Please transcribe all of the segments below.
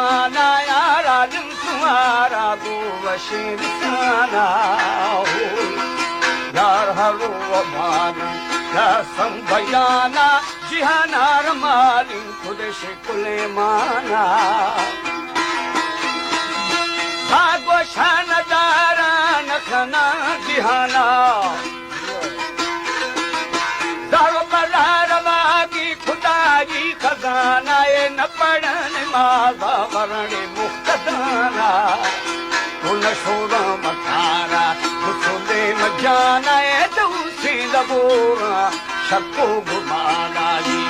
जमाना यारा दिन तुम्हारा गोवशीर साना यार हरो अमानु या संभयाना जिहाना रमाली खुद से कुले माना भागो शानदारा नखना जिहाना दारो बरारवा की खुदाई खजाना ये न पढ़ने माला वरणे मुक्तदाना उन शोरा मकारा कुसुले मजाना ये दूसरी दबोरा शक्को घुमाना जी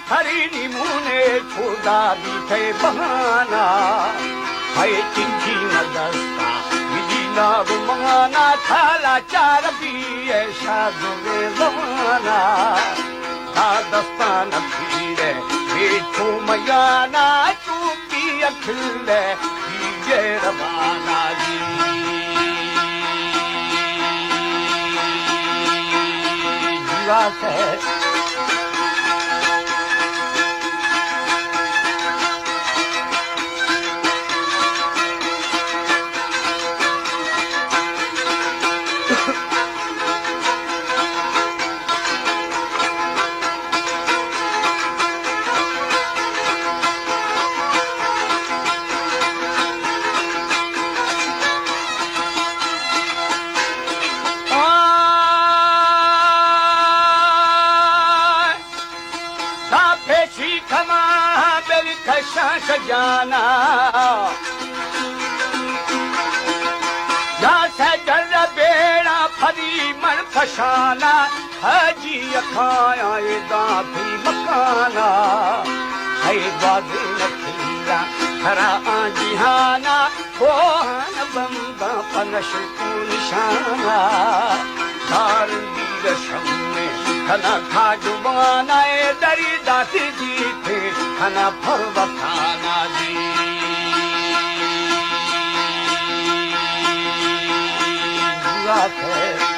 हरी मुने छोड़ा भी थे बहाना है चिंची न दस्ता विधि ना रुमाना थाला चार भी ऐसा दुबे जमाना था दस्ता न पीरे बेठो मयाना चूकी अखिले ये रवाना जी जीवा से जाना या से डर बेड़ा फरी मन फशाना हजी अखाया ये दाती मकाना है बाजे नखीरा खरा आजिहाना कोहन बंदा पनश को निशाना धार दीर शम्मे खना खा जुबाना ए दरी दाती जी थे खना फरवताना जी बात है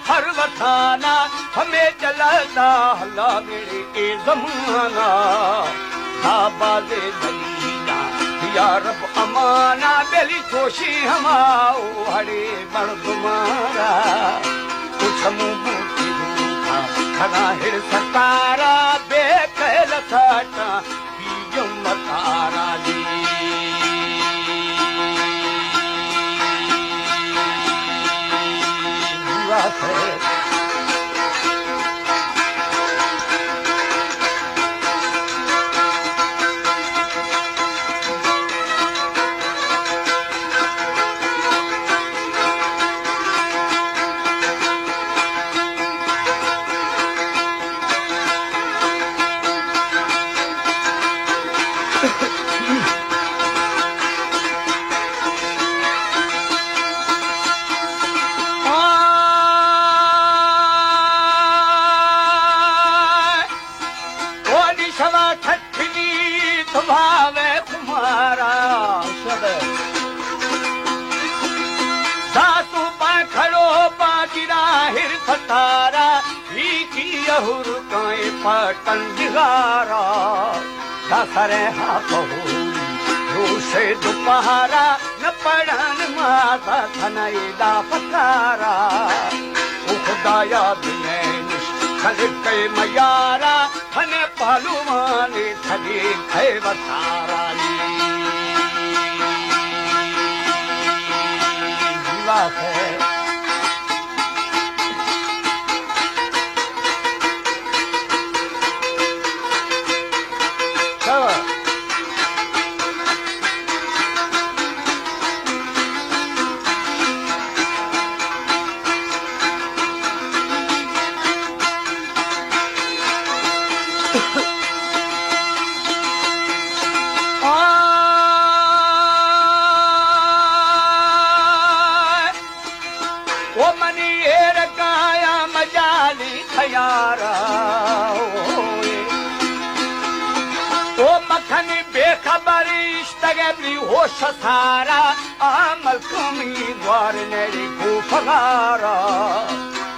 फरवताना हमें जलाता हला मेरे के जमाना बाबे दलीला या रब अमाना बेली कोशी हमाओ हरे मर्दुमारा कुछ मुबूती रूखा खना हिर सतारा बेकल साटा बीजम मतारा जी फिर फतारा ही की यहुर काए पटन दिगारा दसरे हा पहुरी रोशे दोपहरा न पढ़न माता थनैदा फकारा ओ खुदाया बिनैनिश खल के मयारा हने पालुमाने थले खे वतारा जीवा है होश सारा आमल उम्मीदवार नेड़ी को फगारा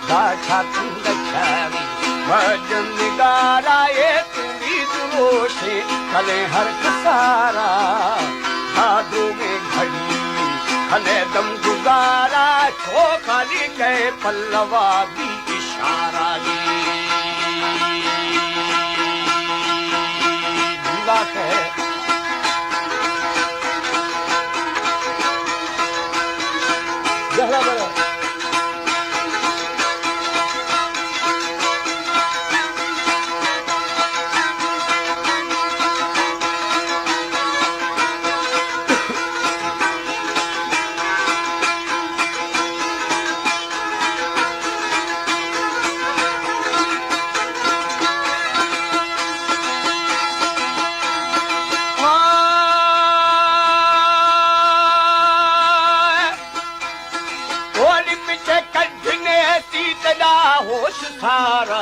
दाछा तुंग छावी भजन निगारा ये तुंगी दुरोशे खले हर कसारा भादों में घड़ी खले दम गुजारा छो खाली गए पल्लवा भी इशारा जीवा है होश सारा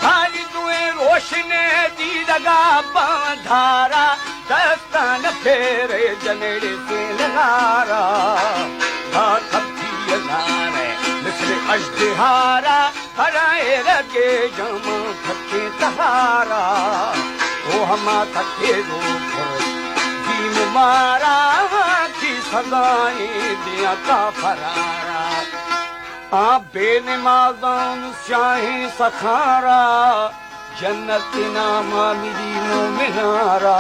भारी दुए रोशने दी लगा बांधारा दस्तान फेरे जनेड़े से लगारा थपकी नारे मिसले अजहारा हराए लगे जम थके तहारा ओ हमा थके रूप दीन मारा की सदाई दिया का फरारा आ बेनमाज़ान शाही सखारा जन्नत नामा मिदीनो मिनारा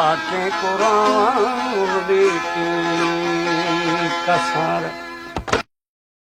आके कुरान देखे कसारा